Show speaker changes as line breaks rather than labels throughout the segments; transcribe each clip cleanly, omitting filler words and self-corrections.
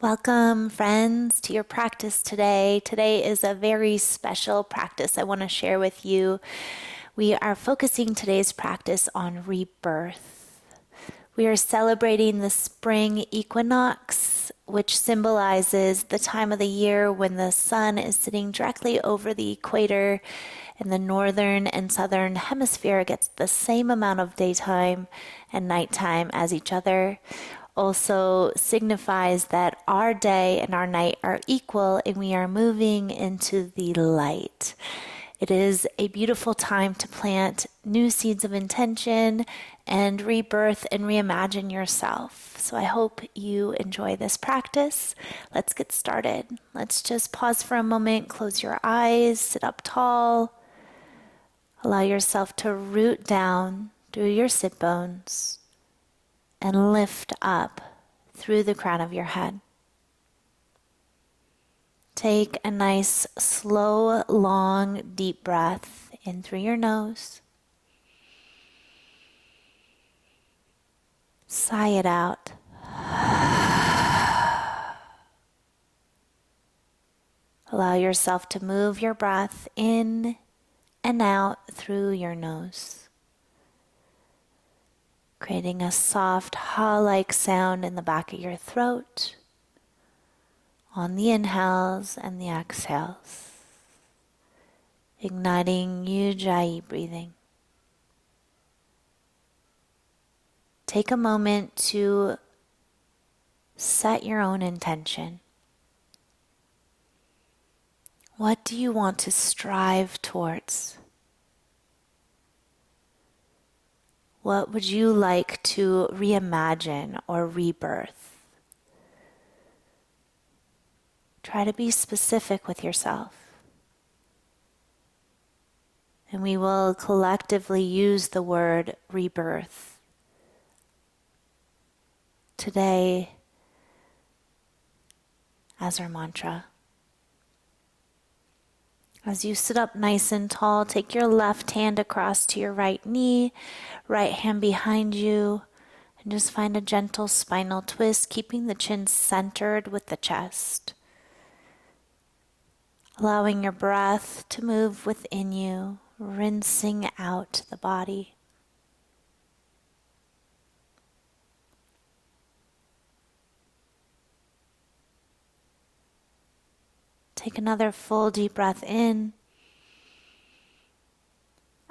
Welcome, friends, to your practice today. Today is a very special practice I want to share with you. We are focusing today's practice on rebirth. We are celebrating the spring equinox, which symbolizes the time of the year when the sun is sitting directly over the equator, and the northern and southern hemisphere gets the same amount of daytime and nighttime as each other. Also signifies that our day and our night are equal and we are moving into the light. It is a beautiful time to plant new seeds of intention and rebirth and reimagine yourself. So I hope you enjoy this practice. Let's get started. Let's just pause for a moment, close your eyes, sit up tall. Allow yourself to root down through your sit bones and lift up through the crown of your head. Take a nice, slow, long, deep breath in through your nose. Sigh it out. Allow yourself to move your breath in and out through your nose, creating a soft ha-like sound in the back of your throat on the inhales and the exhales, igniting ujjayi breathing. Take a moment to set your own intention. What do you want to strive towards? What would you like to reimagine or rebirth? Try to be specific with yourself. And we will collectively use the word rebirth today as our mantra. As you sit up nice and tall, take your left hand across to your right knee, right hand behind you, and just find a gentle spinal twist, keeping the chin centered with the chest. Allowing your breath to move within you, rinsing out the body. Take another full deep breath in.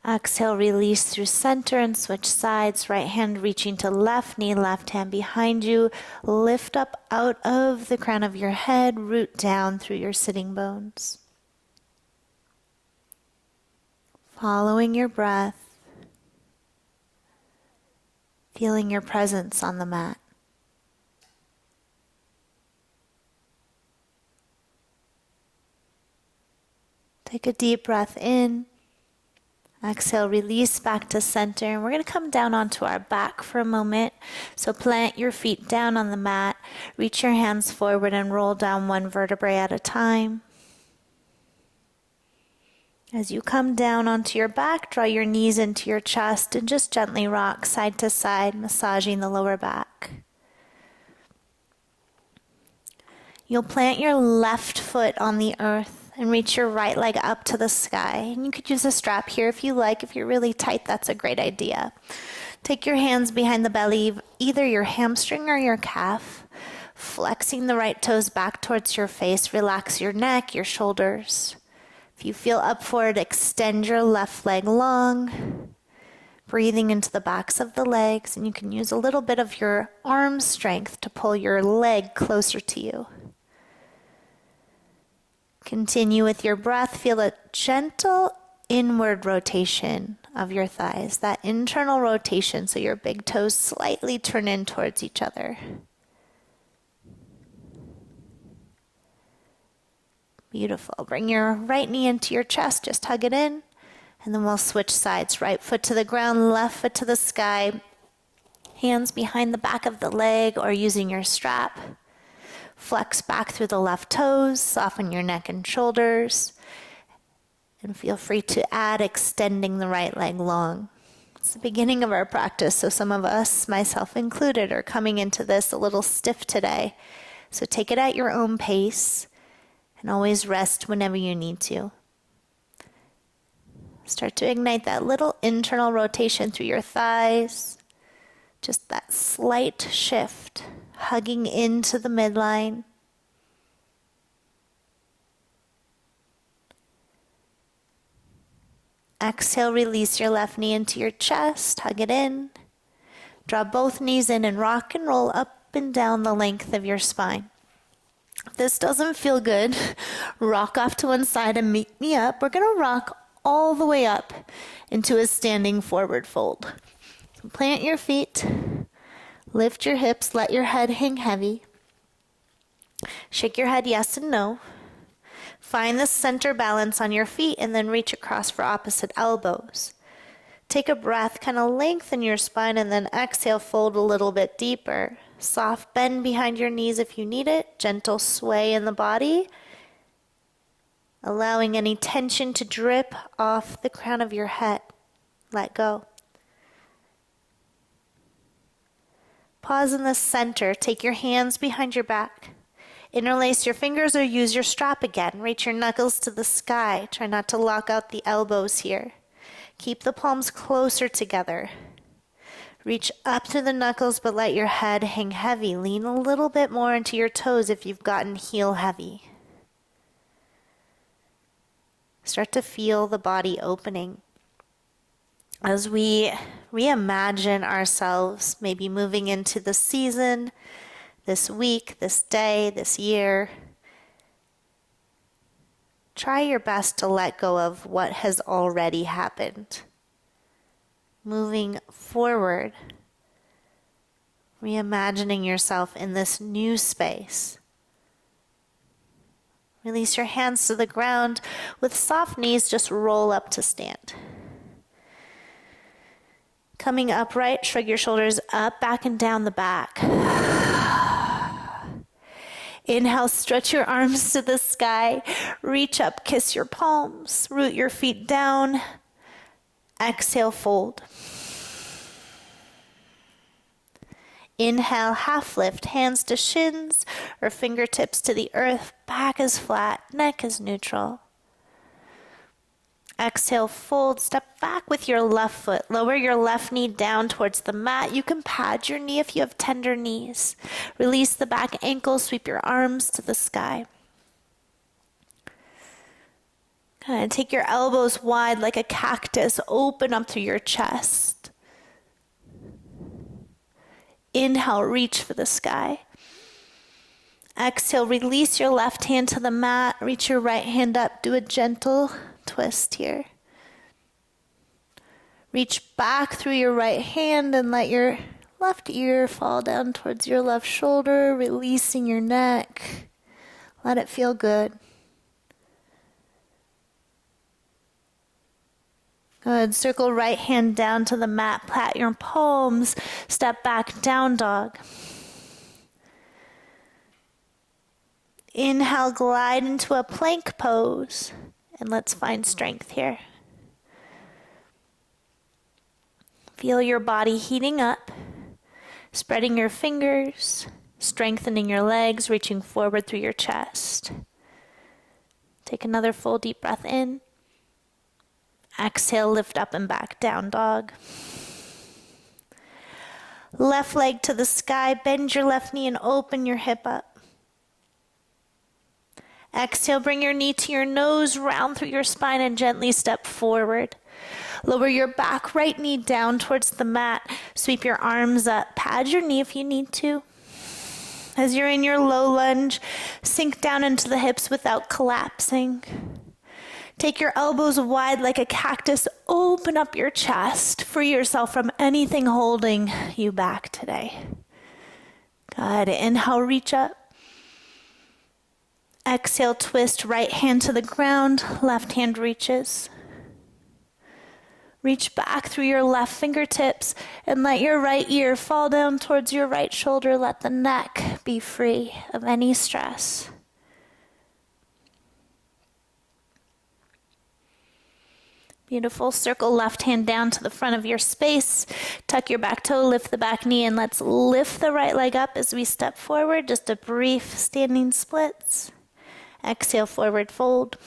Exhale, release through center and switch sides. Right hand reaching to left knee, left hand behind you. Lift up out of the crown of your head, root down through your sitting bones. Following your breath, feeling your presence on the mat. Take a deep breath in. Exhale, release back to center. And we're going to come down onto our back for a moment. So plant your feet down on the mat. Reach your hands forward and roll down one vertebrae at a time. As you come down onto your back, draw your knees into your chest and just gently rock side to side, massaging the lower back. You'll plant your left foot on the earth and reach your right leg up to the sky. And you could use a strap here if you like. If you're really tight, that's a great idea. Take your hands behind the belly, either your hamstring or your calf, flexing the right toes back towards your face. Relax your neck, your shoulders. If you feel up for it, extend your left leg long, breathing into the backs of the legs. And you can use a little bit of your arm strength to pull your leg closer to you. Continue with your breath. Feel a gentle inward rotation of your thighs, that internal rotation, so your big toes slightly turn in towards each other. Beautiful. Bring your right knee into your chest, just hug it in, and then we'll switch sides. Right foot to the ground, left foot to the sky, hands behind the back of the leg or using your strap. Flex back through the left toes, soften your neck and shoulders, and feel free to add extending the right leg long. It's the beginning of our practice, so some of us, myself included, are coming into this a little stiff today. So take it at your own pace and always rest whenever you need to. Start to ignite that little internal rotation through your thighs. Just that slight shift, hugging into the midline. Exhale, release your left knee into your chest, hug it in. Draw both knees in and rock and roll up and down the length of your spine. If this doesn't feel good, rock off to one side and meet me up. We're going to rock all the way up into a standing forward fold. So plant your feet, lift your hips, let your head hang heavy. Shake your head yes and no. Find the center balance on your feet and then reach across for opposite elbows. Take a breath, kind of lengthen your spine, and then exhale, fold a little bit deeper. Soft bend behind your knees if you need it. Gentle sway in the body, allowing any tension to drip off the crown of your head. Let go. Pause in the center. Take your hands behind your back. Interlace your fingers or use your strap again. Reach your knuckles to the sky. Try not to lock out the elbows here. Keep the palms closer together. Reach up to the knuckles, but let your head hang heavy. Lean a little bit more into your toes if you've gotten heel heavy. Start to feel the body opening. As we reimagine ourselves, maybe moving into the season, this week, this day, this year, try your best to let go of what has already happened. Moving forward, reimagining yourself in this new space. Release your hands to the ground. With soft knees, just roll up to stand. Coming upright, shrug your shoulders up, back, and down the back. Inhale, stretch your arms to the sky. Reach up, kiss your palms. Root your feet down. Exhale, fold. Inhale, half lift, hands to shins or fingertips to the earth. Back is flat, neck is neutral. Exhale, fold, step back with your left foot. Lower your left knee down towards the mat. You can pad your knee if you have tender knees. Release the back ankle, sweep your arms to the sky. Good. Take your elbows wide like a cactus. Open up through your chest. Inhale, reach for the sky. Exhale, release your left hand to the mat. Reach your right hand up. Do a gentle twist here. Reach back through your right hand and let your left ear fall down towards your left shoulder, releasing your neck. Let it feel good. Good. Circle right hand down to the mat. Plat your palms. Step back, down dog. Inhale, glide into a plank pose. And let's find strength here. Feel your body heating up. Spreading your fingers. Strengthening your legs, reaching forward through your chest. Take another full deep breath in. Exhale, lift up and back, down dog. Left leg to the sky, bend your left knee and open your hip up. Exhale, bring your knee to your nose, round through your spine and gently step forward. Lower your back, right knee down towards the mat. Sweep your arms up, pad your knee if you need to. As you're in your low lunge, sink down into the hips without collapsing. Take your elbows wide like a cactus. Open up your chest. Free yourself from anything holding you back today. Good. Inhale, reach up. Exhale, twist right hand to the ground. Left hand reaches. Reach back through your left fingertips and let your right ear fall down towards your right shoulder. Let the neck be free of any stress. Beautiful. Circle left hand down to the front of your space. Tuck your back toe, lift the back knee, and let's lift the right leg up as we step forward. Just a brief standing splits. Exhale, forward fold.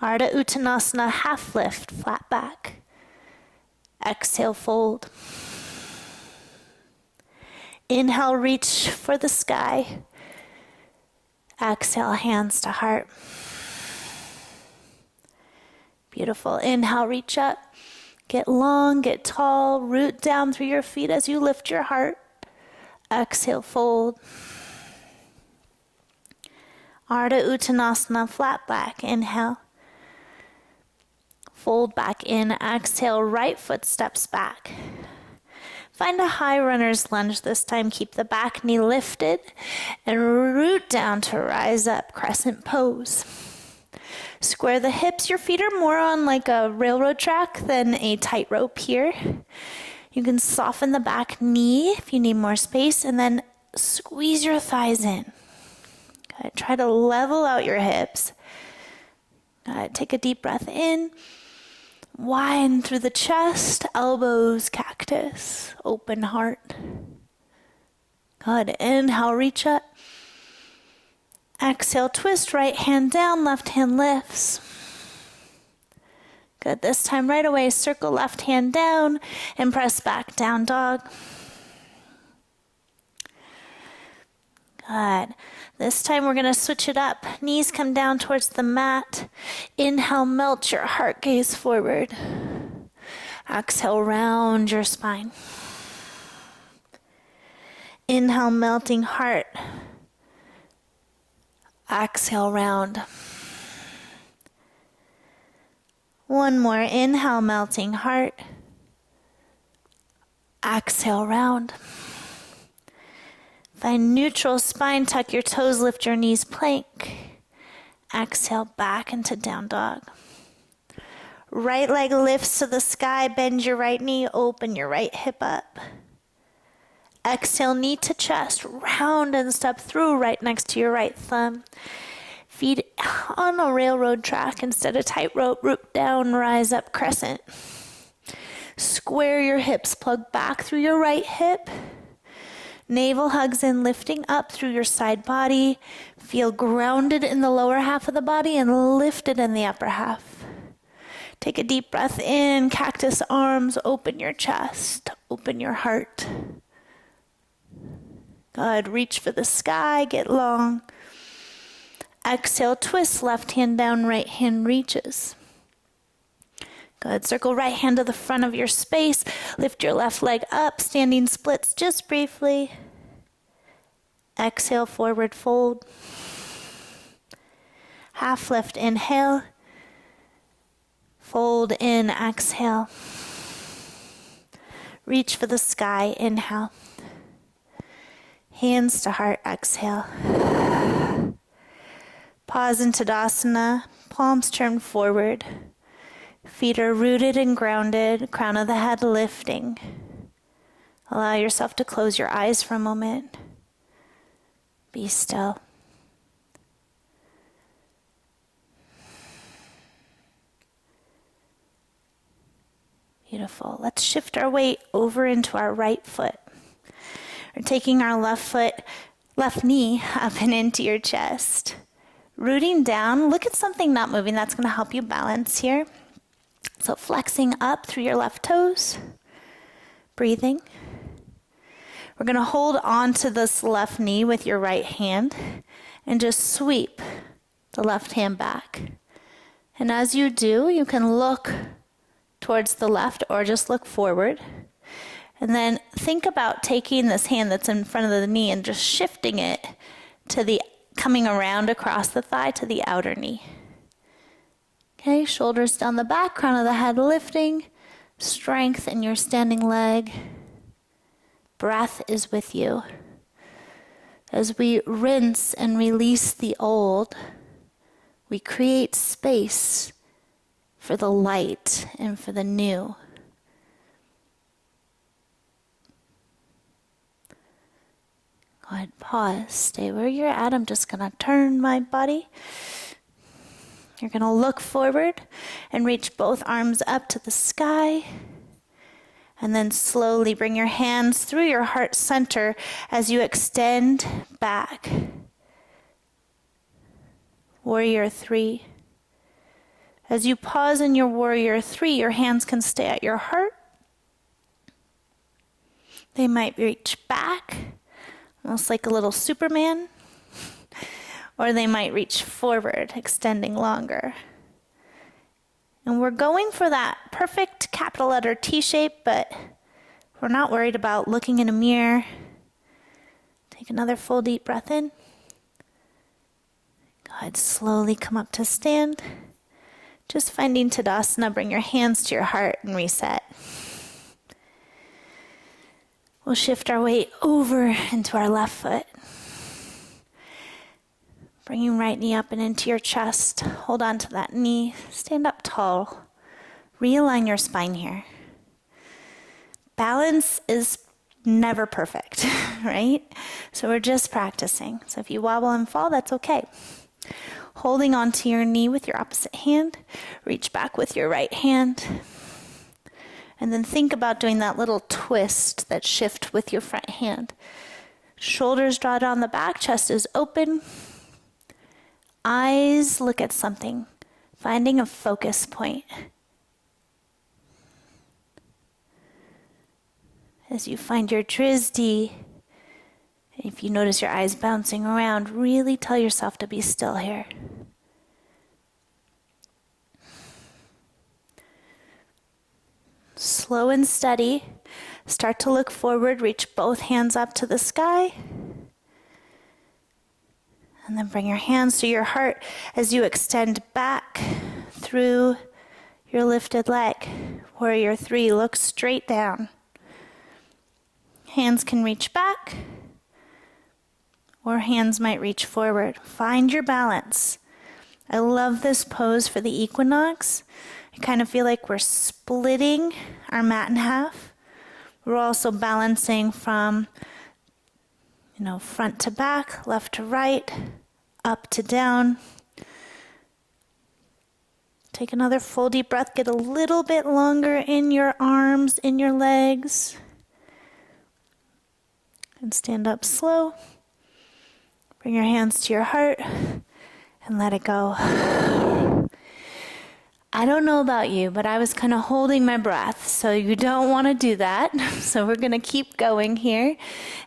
Ardha Uttanasana, half lift, flat back. Exhale, fold. Inhale, reach for the sky. Exhale, hands to heart. Beautiful. Inhale, reach up. Get long, get tall, root down through your feet as you lift your heart. Exhale, fold. Ardha Uttanasana, flat back. Inhale. Fold back in. Exhale, right foot steps back. Find a high runner's lunge this time. Keep the back knee lifted and root down to rise up, crescent pose. Square the hips. Your feet are more on like a railroad track than a tightrope here. You can soften the back knee if you need more space, and then squeeze your thighs in. Good. Try to level out your hips. Good. Take a deep breath in. Widen through the chest, elbows, cactus, open heart. Good. Inhale, reach up. Exhale, twist, right hand down, left hand lifts. Good. This time right away, circle left hand down and press back, down dog. Good. This time we're going to switch it up. Knees come down towards the mat. Inhale, melt your heart gaze forward. Exhale, round your spine. Inhale, melting heart. Exhale, round. One more. Inhale, melting heart. Exhale, round. Find neutral spine, tuck your toes, lift your knees, plank. Exhale, back into down dog. Right leg lifts to the sky, bend your right knee, open your right hip up. Exhale, knee to chest, round and step through right next to your right thumb. Feet on a railroad track instead of tightrope, root down, rise up, crescent. Square your hips, plug back through your right hip. Navel hugs in, lifting up through your side body. Feel grounded in the lower half of the body and lifted in the upper half. Take a deep breath in, cactus arms, open your chest, open your heart. Good, reach for the sky, get long. Exhale, twist, left hand down, right hand reaches. Good, circle right hand to the front of your space. Lift your left leg up, standing splits just briefly. Exhale, forward fold. Half lift, inhale. Fold in, exhale. Reach for the sky, inhale. Hands to heart, exhale. Pause in Tadasana, palms turn forward. Feet are rooted and grounded, crown of the head lifting. Allow yourself to close your eyes for a moment. Be still. Beautiful. Let's shift our weight over into our right foot. We're taking our left knee up and into your chest. Rooting down, look at something not moving. That's going to help you balance here. So flexing up through your left toes, breathing. We're going to hold on to this left knee with your right hand and just sweep the left hand back. And as you do, you can look towards the left or just look forward. And then think about taking this hand that's in front of the knee and just shifting it to the coming around across the thigh to the outer knee. Okay, shoulders down the back, crown of the head lifting, strength in your standing leg. Breath is with you. As we rinse and release the old, we create space for the light and for the new. Go ahead, pause, stay where you're at. I'm just gonna turn my body. You're going to look forward and reach both arms up to the sky. And then slowly bring your hands through your heart center as you extend back. Warrior 3. As you pause in your Warrior 3, your hands can stay at your heart. They might reach back, almost like a little Superman. Or they might reach forward, extending longer. And we're going for that perfect capital letter T shape, but we're not worried about looking in a mirror. Take another full deep breath in. Go ahead, slowly come up to stand. Just finding Tadasana, bring your hands to your heart and reset. We'll shift our weight over into our left foot. Bringing right knee up and into your chest. Hold on to that knee. Stand up tall. Realign your spine here. Balance is never perfect, right? So we're just practicing. So if you wobble and fall, that's okay. Holding onto your knee with your opposite hand. Reach back with your right hand. And then think about doing that little twist, that shift with your front hand. Shoulders draw down the back, chest is open. Eyes look at something, finding a focus point. As you find your Drizdi, if you notice your eyes bouncing around, really tell yourself to be still here. Slow and steady, start to look forward, reach both hands up to the sky. And then bring your hands to your heart as you extend back through your lifted leg. Warrior 3, look straight down. Hands can reach back, or hands might reach forward. Find your balance. I love this pose for the equinox. I kind of feel like we're splitting our mat in half. We're also balancing from front to back, left to right, up to down. Take another full deep breath. Get a little bit longer in your arms, in your legs. And stand up slow. Bring your hands to your heart and let it go. I don't know about you, but I was kind of holding my breath, so you don't want to do that. So we're going to keep going here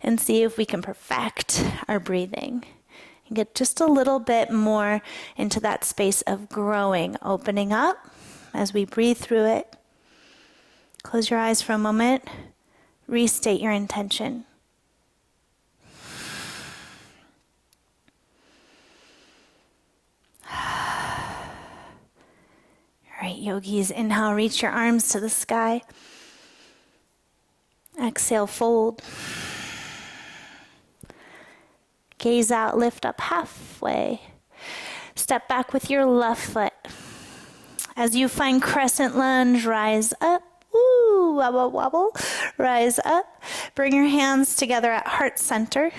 and see if we can perfect our breathing and get just a little bit more into that space of growing, opening up as we breathe through it. Close your eyes for a moment. Restate your intention. All right, yogis, inhale, reach your arms to the sky. Exhale, fold. Gaze out, lift up halfway. Step back with your left foot. As you find crescent lunge, rise up. Woo, wobble, wobble. Rise up. Bring your hands together at heart center.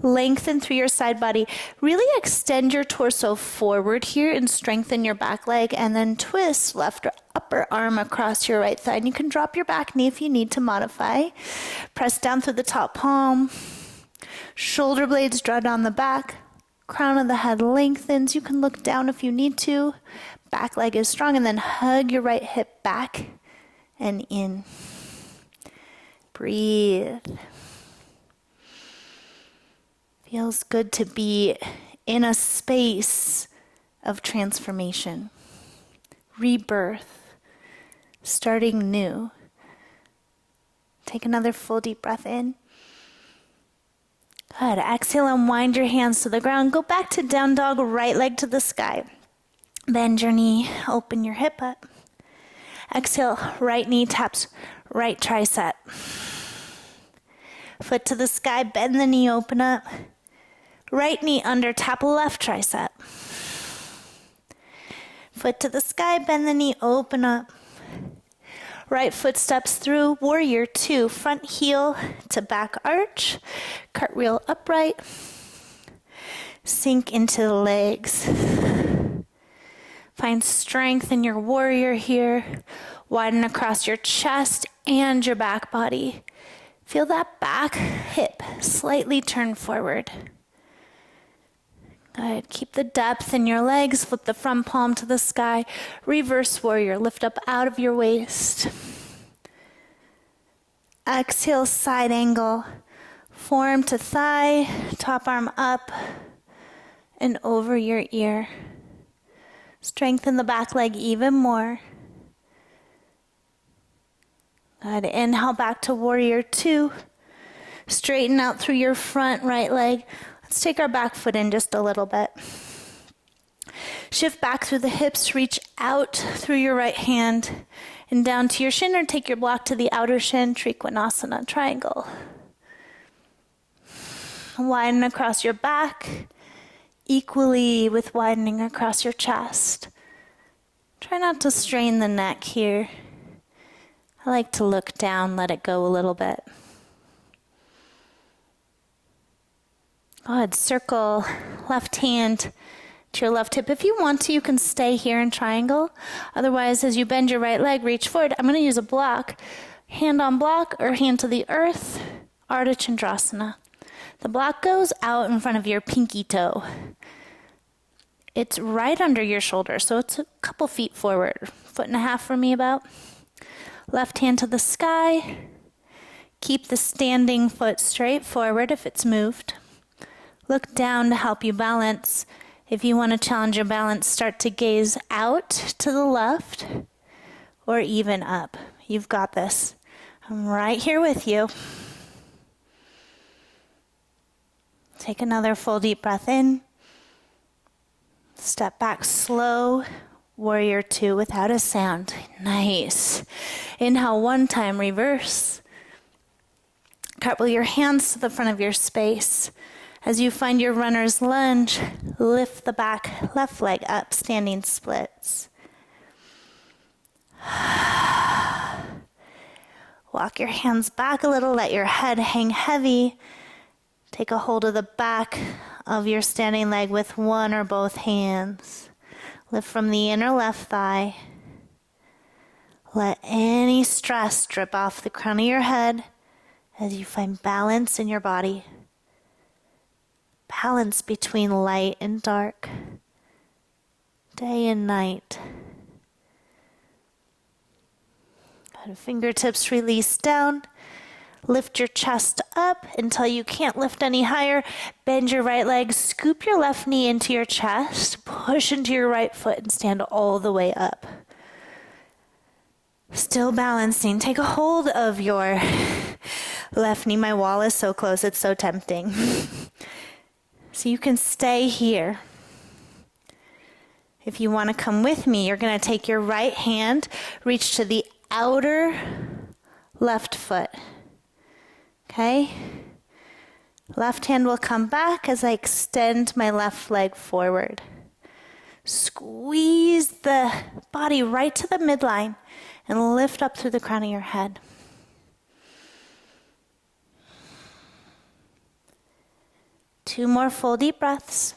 Lengthen through your side body. Really extend your torso forward here and strengthen your back leg, and then twist left or upper arm across your right thigh. And you can drop your back knee if you need to modify. Press down through the top palm. Shoulder blades draw down the back. Crown of the head lengthens. You can look down if you need to. Back leg is strong, and then hug your right hip back and in. Breathe. Feels good to be in a space of transformation, rebirth, starting new. Take another full deep breath in. Good. Exhale and wind your hands to the ground. Go back to down dog, right leg to the sky. Bend your knee, open your hip up. Exhale, right knee taps right tricep. Foot to the sky, bend the knee, open up. Right knee under, tap left tricep. Foot to the sky, bend the knee, open up. Right foot steps through, warrior 2, front heel to back arch. Cartwheel upright. Sink into the legs. Find strength in your warrior here. Widen across your chest and your back body. Feel that back hip slightly turn forward. Good. Keep the depth in your legs. Flip the front palm to the sky. Reverse warrior. Lift up out of your waist. Exhale, side angle. Forearm to thigh. Top arm up and over your ear. Strengthen the back leg even more. Good. Inhale back to warrior 2. Straighten out through your front right leg. Let's take our back foot in just a little bit. Shift back through the hips, reach out through your right hand and down to your shin, or take your block to the outer shin, Trikonasana triangle. Widen across your back, equally with widening across your chest. Try not to strain the neck here. I like to look down, let it go a little bit. Good. Circle left hand to your left hip. If you want to, you can stay here in triangle. Otherwise, as you bend your right leg, reach forward. I'm going to use a block. Hand on block or hand to the earth. Ardha Chandrasana. The block goes out in front of your pinky toe. It's right under your shoulder, so it's a couple feet forward. 1.5 for me about. Left hand to the sky. Keep the standing foot straight forward if it's moved. Look down to help you balance. If you want to challenge your balance, start to gaze out to the left or even up. You've got this. I'm right here with you. Take another full deep breath in. Step back slow. Warrior 2 without a sound. Nice. Inhale 1 time, reverse. Cartwheel your hands to the front of your space. As you find your runner's lunge, lift the back left leg up, standing splits. Walk your hands back a little, let your head hang heavy. Take a hold of the back of your standing leg with one or both hands. Lift from the inner left thigh. Let any stress drip off the crown of your head as you find balance in your body. Balance between light and dark, day and night. Good. Fingertips release down. Lift your chest up until you can't lift any higher. Bend your right leg, scoop your left knee into your chest, push into your right foot and stand all the way up. Still balancing. Take a hold of your left knee. My wall is so close, it's so tempting. So you can stay here. If you want to come with me, you're going to take your right hand, reach to the outer left foot. Okay? Left hand will come back as I extend my left leg forward. Squeeze the body right to the midline and lift up through the crown of your head. Two more full deep breaths.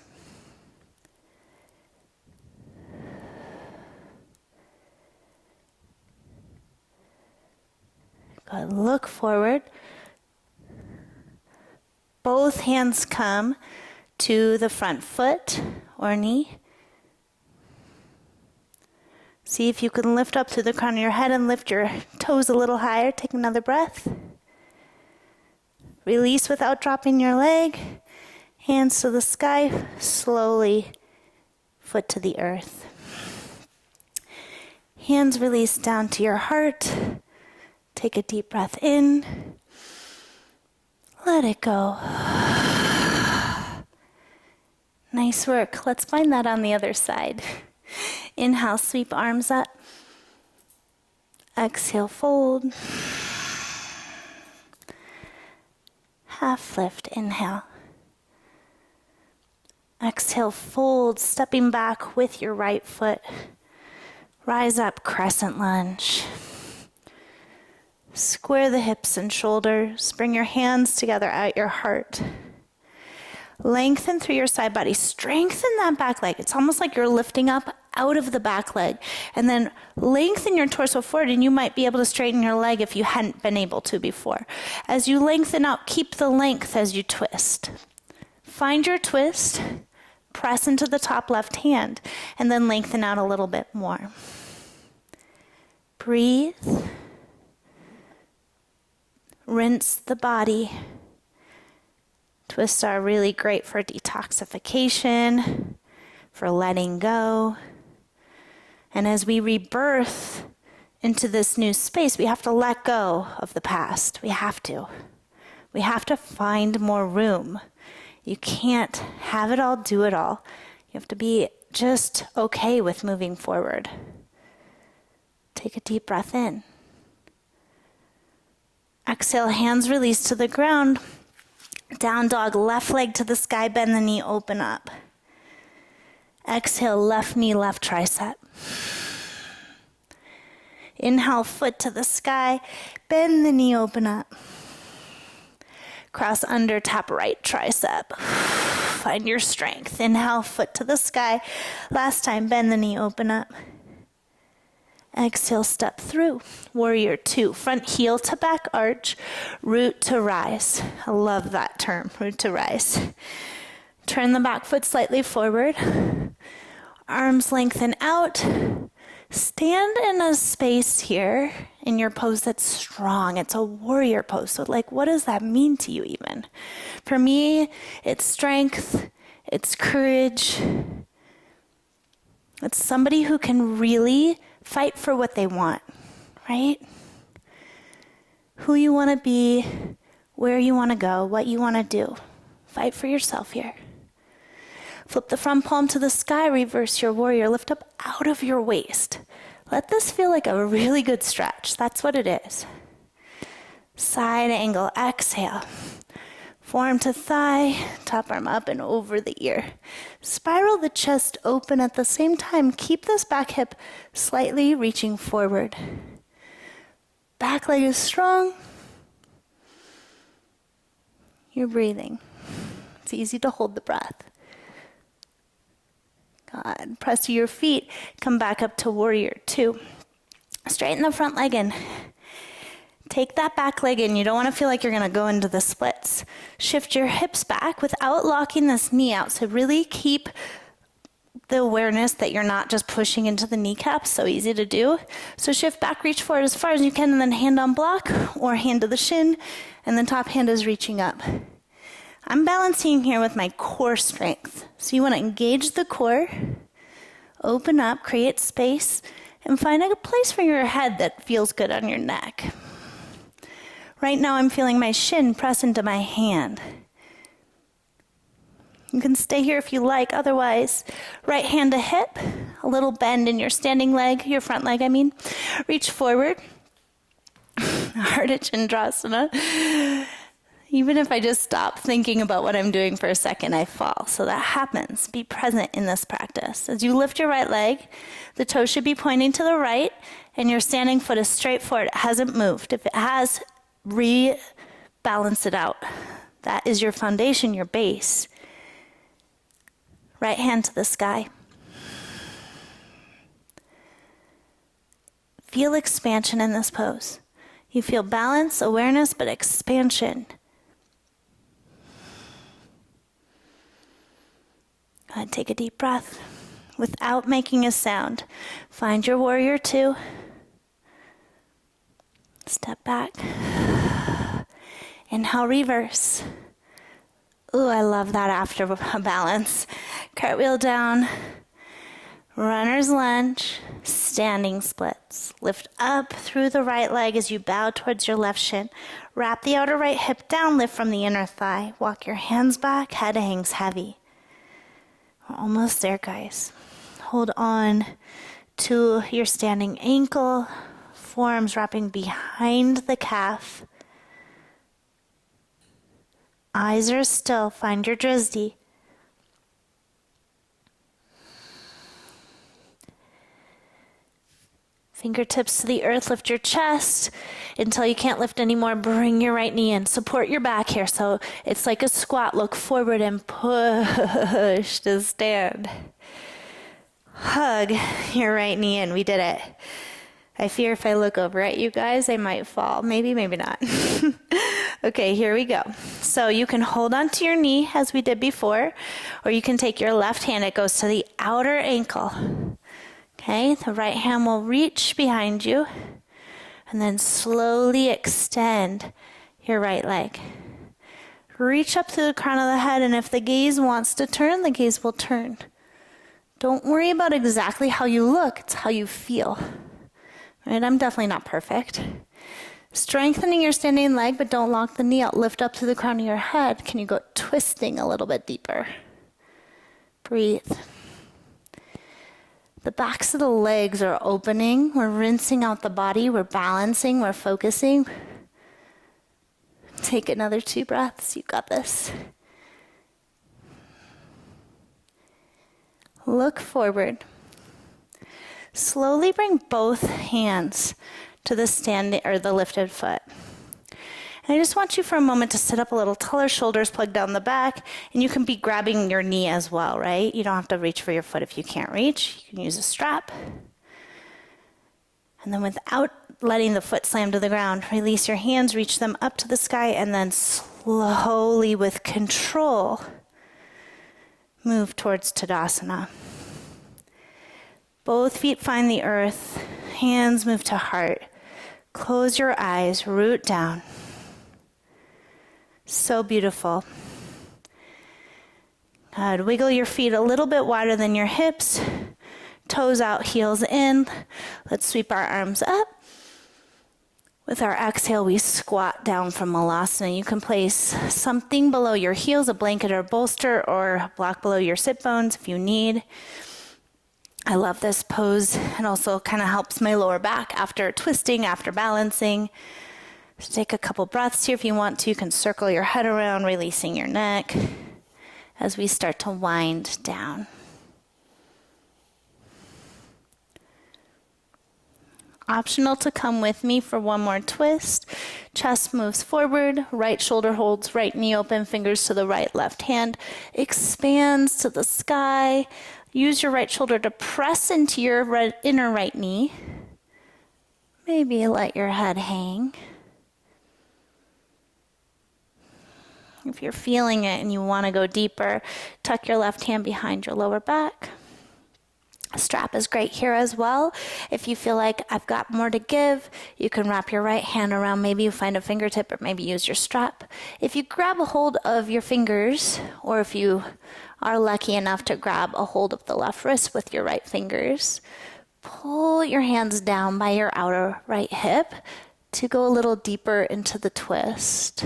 Good. Look forward. Both hands come to the front foot or knee. See if you can lift up through the crown of your head and lift your toes a little higher. Take another breath. Release without dropping your leg. Hands to the sky, slowly, foot to the earth. Hands release down to your heart. Take a deep breath in. Let it go. Nice work. Let's find that on the other side. Inhale, sweep arms up. Exhale, fold. Half lift, inhale. Exhale, fold, stepping back with your right foot. Rise up, crescent lunge. Square the hips and shoulders. Bring your hands together at your heart. Lengthen through your side body. Strengthen that back leg. It's almost like you're lifting up out of the back leg. And then lengthen your torso forward, and you might be able to straighten your leg if you hadn't been able to before. As you lengthen out, keep the length as you twist. Find your twist, press into the top left hand, and then lengthen out a little bit more. Breathe. Rinse the body. Twists are really great for detoxification, for letting go. And as we rebirth into this new space, we have to let go of the past. We have to. We have to find more room. You can't have it all, do it all. You have to be just okay with moving forward. Take a deep breath in. Exhale, hands release to the ground. Down dog, left leg to the sky, bend the knee, open up. Exhale, left knee, left tricep. Inhale, foot to the sky, bend the knee, open up. Cross under, tap right tricep. Find your strength. Inhale, foot to the sky. Last time, bend the knee, open up. Exhale, step through. Warrior two. Front heel to back arch, root to rise. I love that term, root to rise. Turn the back foot slightly forward. Arms lengthen out. Stand in a space here in your pose that's strong. It's a warrior pose. So what does that mean to you even? For me, it's strength, it's courage. It's somebody who can really fight for what they want, right? Who you want to be, where you want to go, what you want to do. Fight for yourself here. Flip the front palm to the sky, reverse your warrior, lift up out of your waist. Let this feel like a really good stretch. That's what it is. Side angle, exhale. Forearm to thigh, top arm up and over the ear. Spiral the chest open at the same time. Keep this back hip slightly reaching forward. Back leg is strong. You're breathing. It's easy to hold the breath. God, press to your feet. Come back up to warrior two. Straighten the front leg in. Take that back leg in. You don't want to feel like you're going to go into the splits. Shift your hips back without locking this knee out. So really keep the awareness that you're not just pushing into the kneecaps. So easy to do. So shift back, reach forward as far as you can, and then hand on block or hand to the shin, and then top hand is reaching up. I'm balancing here with my core strength. So you want to engage the core, open up, create space, and find a place for your head that feels good on your neck. Right now I'm feeling my shin press into my hand. You can stay here if you like. Otherwise, right hand to hip, a little bend in your standing leg, your front leg, I mean. Reach forward. Ardha Chandrasana. Even if I just stop thinking about what I'm doing for a second, I fall. So that happens. Be present in this practice. As you lift your right leg, the toe should be pointing to the right, and your standing foot is straight forward. It hasn't moved. If it has, rebalance it out. That is your foundation, your base. Right hand to the sky. Feel expansion in this pose. You feel balance, awareness, but expansion. Go ahead, take a deep breath. Without making a sound, find your warrior two. Step back. Inhale, reverse. Ooh, I love that after balance. Cartwheel down. Runner's lunge. Standing splits. Lift up through the right leg as you bow towards your left shin. Wrap the outer right hip down, lift from the inner thigh. Walk your hands back, head hangs heavy. We're almost there, guys. Hold on to your standing ankle. Forearms wrapping behind the calf. Eyes are still. Find your drizdi. Fingertips to the earth. Lift your chest until you can't lift anymore. Bring your right knee in. Support your back here. So it's like a squat. Look forward and push to stand. Hug your right knee in. We did it. I fear if I look over at you guys, I might fall. Maybe, maybe not. Okay, here we go. So you can hold onto your knee as we did before, or you can take your left hand. It goes to the outer ankle. Okay, the right hand will reach behind you, and then slowly extend your right leg. Reach up to the crown of the head, and if the gaze wants to turn, the gaze will turn. Don't worry about exactly how you look, it's how you feel. Right? I'm definitely not perfect. Strengthening your standing leg, but don't lock the knee out. Lift up to the crown of your head. Can you go twisting a little bit deeper? Breathe. The backs of the legs are opening. We're rinsing out the body. We're balancing. We're focusing. Take another 2 breaths. You got this. Look forward. Slowly bring both hands to the standing or the lifted foot. And I just want you for a moment to sit up a little taller, shoulders plugged down the back, and you can be grabbing your knee as well, right? You don't have to reach for your foot if you can't reach. You can use a strap. And then without letting the foot slam to the ground, release your hands, reach them up to the sky, and then slowly with control, move towards Tadasana. Both feet find the earth, hands move to heart. Close your eyes, root down. So beautiful. Good. Wiggle your feet a little bit wider than your hips. Toes out, heels in. Let's sweep our arms up. With our exhale, we squat down from Malasana. You can place something below your heels, a blanket or bolster, or a block below your sit bones if you need. I love this pose. It also kind of helps my lower back after twisting, after balancing. So take a couple breaths here if you want to. You can circle your head around, releasing your neck as we start to wind down. Optional to come with me for one more twist. Chest moves forward, right shoulder holds right knee open, fingers to the right, left hand expands to the sky. Use your right shoulder to press into your inner right knee. Maybe let your head hang. If you're feeling it and you want to go deeper, tuck your left hand behind your lower back. A strap is great here as well. If you feel like I've got more to give, you can wrap your right hand around. Maybe you find a fingertip or maybe use your strap. If you grab a hold of your fingers, or if you are lucky enough to grab a hold of the left wrist with your right fingers, pull your hands down by your outer right hip to go a little deeper into the twist.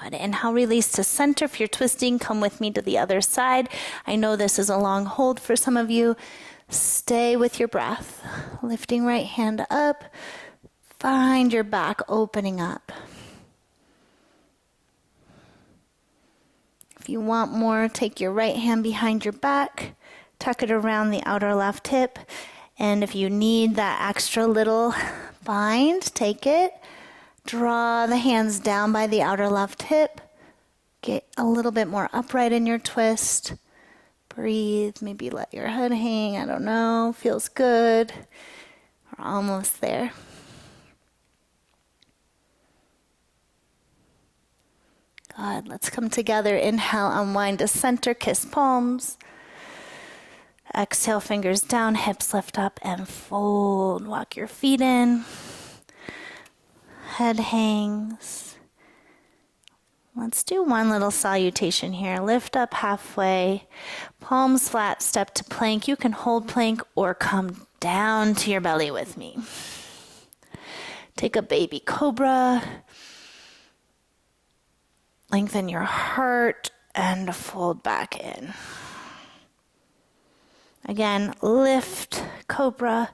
Good. Inhale, release to center. If you're twisting, come with me to the other side. I know this is a long hold for some of you. Stay with your breath. Lifting right hand up. Find your back opening up. If you want more, take your right hand behind your back. Tuck it around the outer left hip. And if you need that extra little bind, take it. Draw the hands down by the outer left hip. Get a little bit more upright in your twist. Breathe, maybe let your head hang, I don't know, feels good. We're almost there. Good, let's come together. Inhale, unwind to center, kiss palms. Exhale, fingers down, hips lift up and fold. Walk your feet in. Head hangs. Let's do one little salutation here. Lift up halfway, palms flat, step to plank. You can hold plank or come down to your belly with me. Take a baby cobra. Lengthen your heart and fold back in. Again, lift, cobra.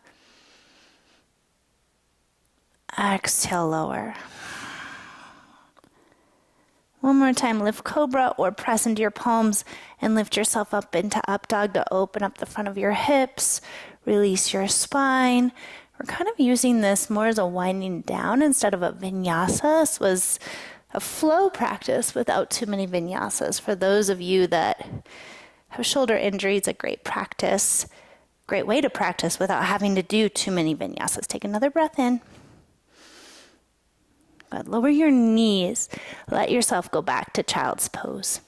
Exhale, lower. One more time, lift cobra or press into your palms and lift yourself up into up dog to open up the front of your hips. Release your spine. We're kind of using this more as a winding down instead of a vinyasa. This was a flow practice without too many vinyasas. For those of you that have shoulder injuries, a great practice, great way to practice without having to do too many vinyasas. Take another breath in. Good. Lower your knees. Let yourself go back to child's pose.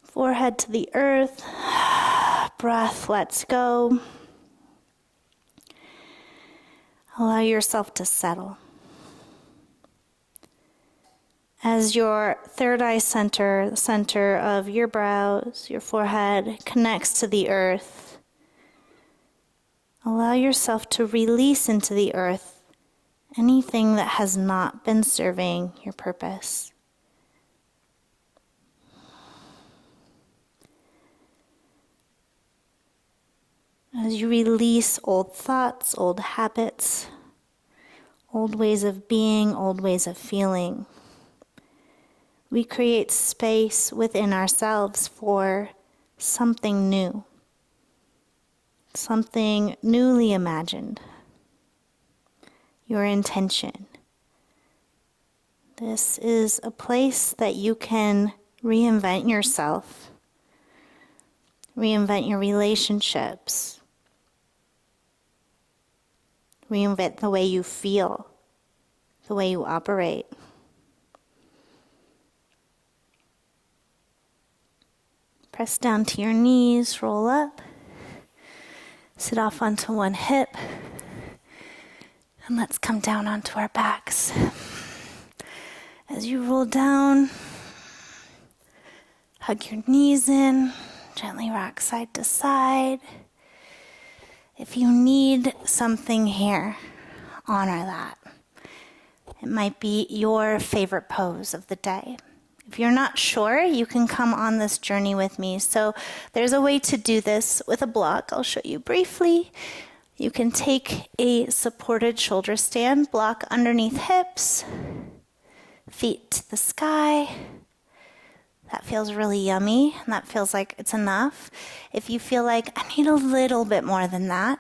Forehead to the earth. Breath lets go. Allow yourself to settle. As your third eye center, the center of your brows, your forehead, connects to the earth, allow yourself to release into the earth anything that has not been serving your purpose. As you release old thoughts, old habits, old ways of being, old ways of feeling, we create space within ourselves for something new, something newly imagined. Your intention. This is a place that you can reinvent yourself, reinvent your relationships, reinvent the way you feel, the way you operate. Press down to your knees, roll up, sit off onto one hip, and let's come down onto our backs. As you roll down, hug your knees in, gently rock side to side. If you need something here, honor that. It might be your favorite pose of the day. If you're not sure, you can come on this journey with me. So there's a way to do this with a block. I'll show you briefly. You can take a supported shoulder stand, block underneath hips, feet to the sky. That feels really yummy, and that feels like it's enough. If you feel like I need a little bit more than that,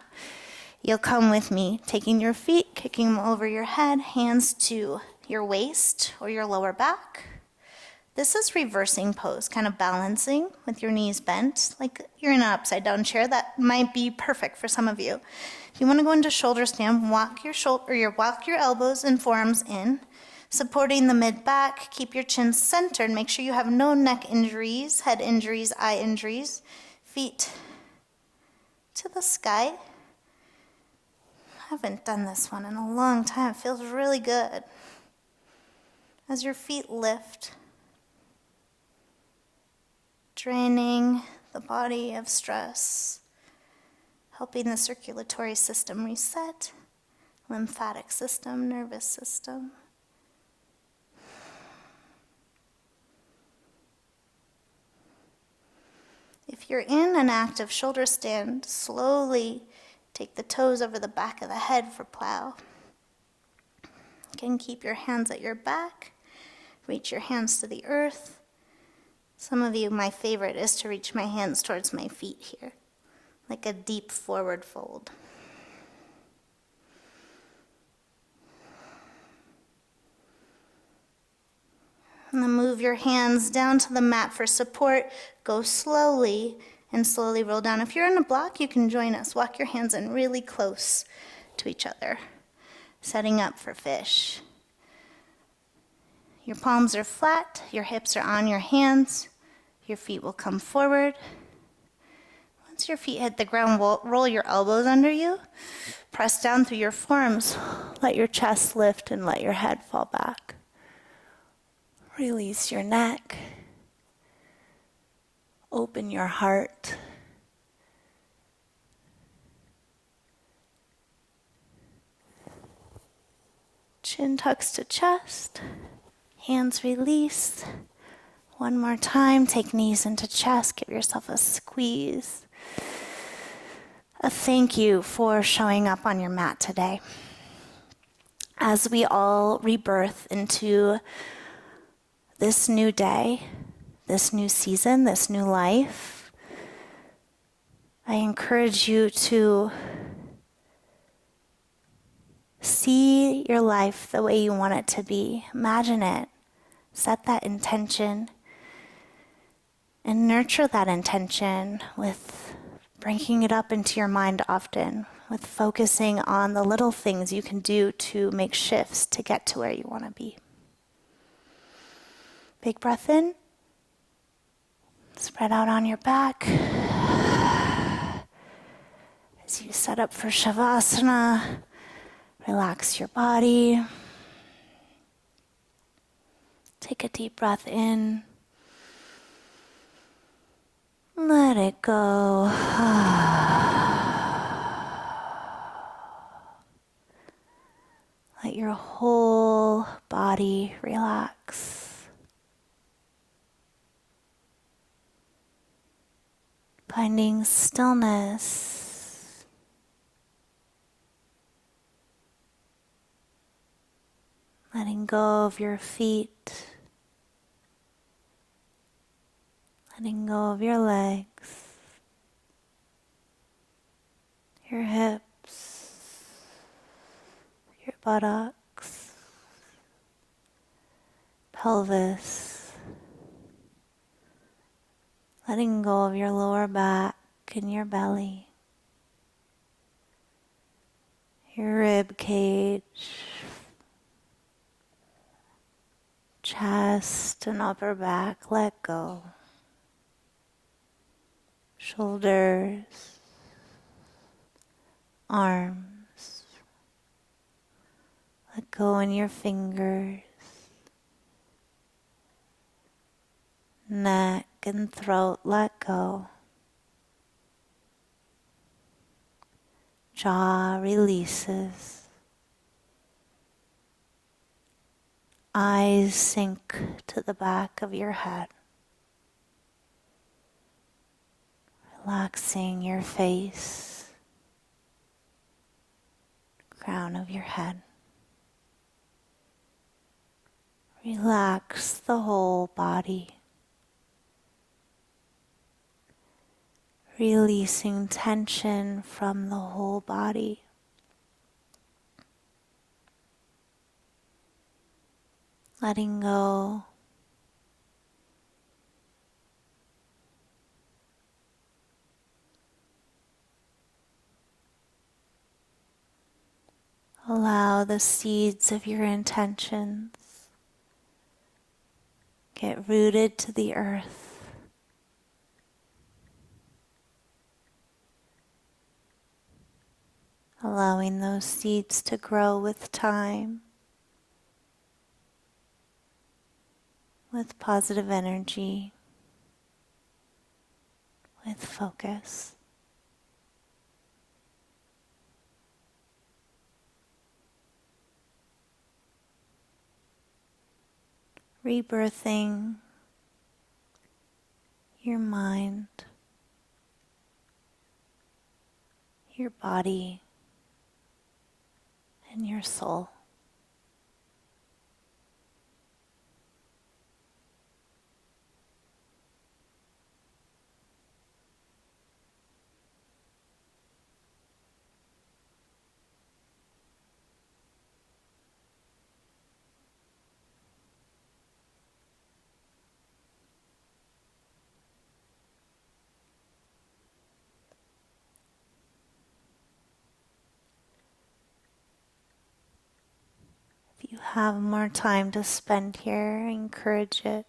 you'll come with me, taking your feet, kicking them over your head, hands to your waist or your lower back. This is reversing pose, kind of balancing with your knees bent, like you're in an upside down chair. That might be perfect for some of you. If you want to go into shoulder stand, walk your elbows and forearms in, supporting the mid back. Keep your chin centered. Make sure you have no neck injuries, head injuries, eye injuries. Feet to the sky. I haven't done this one in a long time. It feels really good. As your feet lift, draining the body of stress, helping the circulatory system reset, lymphatic system, nervous system. If you're in an active shoulder stand, slowly take the toes over the back of the head for plow. You can keep your hands at your back, reach your hands to the earth. Some of you, my favorite is to reach my hands towards my feet here, like a deep forward fold. And then move your hands down to the mat for support. Go slowly and slowly roll down. If you're in a block, you can join us. Walk your hands in really close to each other, setting up for fish. Your palms are flat, your hips are on your hands. Your feet will come forward. Once your feet hit the ground, roll your elbows under you. Press down through your forearms. Let your chest lift and let your head fall back. Release your neck. Open your heart. Chin tucks to chest. Hands release. One more time, take knees into chest, give yourself a squeeze. A thank you for showing up on your mat today. As we all rebirth into this new day, this new season, this new life, I encourage you to See your life the way you want it to be. Imagine it. Set that intention and nurture that intention with bringing it up into your mind often, with focusing on the little things you can do to make shifts to get to where you want to be. Big breath in. Spread out on your back. As you set up for Shavasana, relax your body. Take a deep breath in. Let it go. Let your whole body relax. Finding stillness. Letting go of your feet. Letting go of your legs. Your hips. Your buttocks. Pelvis. Letting go of your lower back and your belly. Your rib cage. Chest and upper back, let go. Shoulders, arms, let go in your fingers. Neck and throat, let go. Jaw releases. Eyes sink to the back of your head. Relaxing your face, crown of your head. Relax the whole body. Releasing tension from the whole body. Letting go. Allow the seeds of your intentions get rooted to the earth. Allowing those seeds to grow with time, with positive energy, with focus. Rebirthing your mind, your body, and your soul. If you have more time to spend here, encourage it.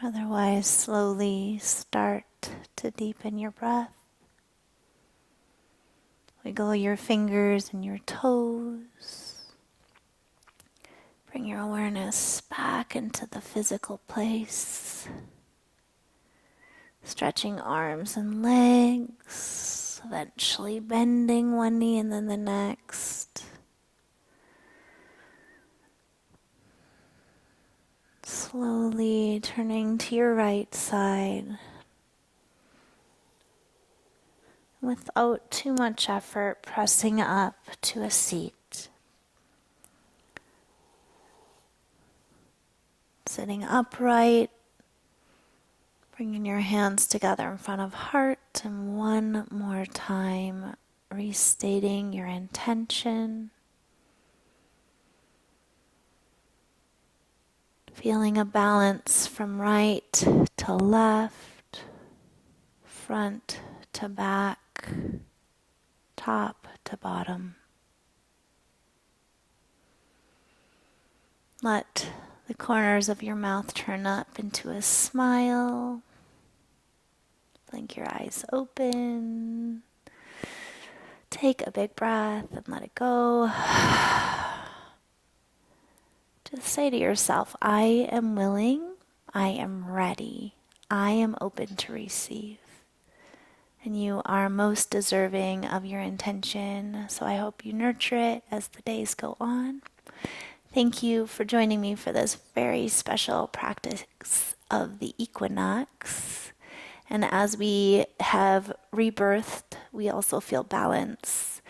Otherwise, slowly start to deepen your breath. Wiggle your fingers and your toes. Bring your awareness back into the physical place. Stretching arms and legs, eventually bending one knee and then the next. Slowly turning to your right side. Without too much effort, pressing up to a seat. Sitting upright, bringing your hands together in front of heart, and one more time, restating your intention. Feeling a balance from right to left, front to back, top to bottom. Let the corners of your mouth turn up into a smile. Blink your eyes open. Take a big breath and let it go. Just say to yourself, I am willing, I am ready, I am open to receive. And you are most deserving of your intention, so I hope you nurture it as the days go on. Thank you for joining me for this very special practice of the equinox. And as we have rebirthed, we also feel balance.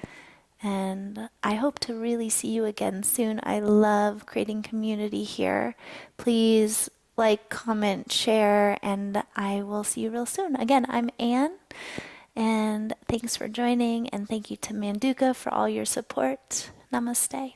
And I hope to really see you again soon. I love creating community here. Please like, comment, share, and I will see you real soon. Again, I'm Anne, and thanks for joining, and thank you to Manduka for all your support. Namaste.